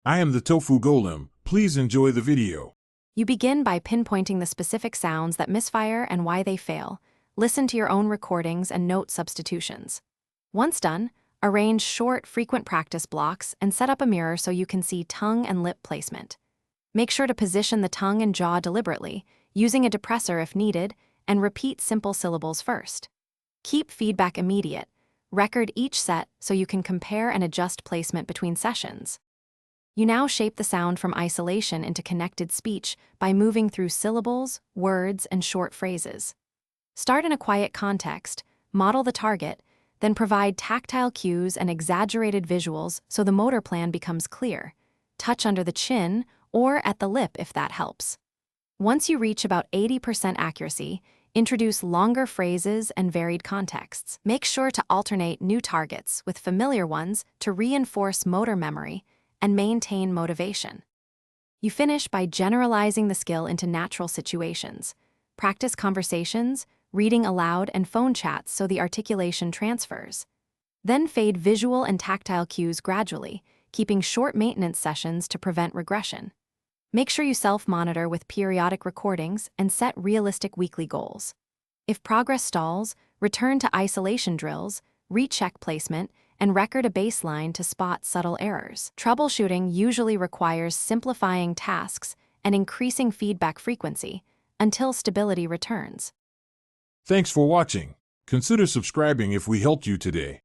I am the Tofu Golem. Please enjoy the video. You begin by pinpointing the specific sounds that misfire and why they fail. Listen to your own recordings and note substitutions. Once done, arrange short, frequent practice blocks and set up a mirror so you can see tongue and lip placement. Make sure to position the tongue and jaw deliberately, using a depressor if needed, and repeat simple syllables first. Keep feedback immediate. Record each set so you can compare and adjust placement between sessions. You now shape the sound from isolation into connected speech by moving through syllables, words, and short phrases. Start in a quiet context, model the target, then provide tactile cues and exaggerated visuals so the motor plan becomes clear. Touch under the chin or at the lip if that helps. Once you reach about 80% accuracy, introduce longer phrases and varied contexts. Make sure to alternate new targets with familiar ones to reinforce motor memory and maintain motivation. You finish by generalizing the skill into natural situations. Practice conversations, reading aloud, and phone chats so the articulation transfers. Then fade visual and tactile cues gradually, keeping short maintenance sessions to prevent regression. Make sure you self-monitor with periodic recordings and set realistic weekly goals. If progress stalls, return to isolation drills, recheck placement, and record a baseline to spot subtle errors. Troubleshooting usually requires simplifying tasks and increasing feedback frequency until stability returns. Thanks for watching. Consider subscribing if we helped you today.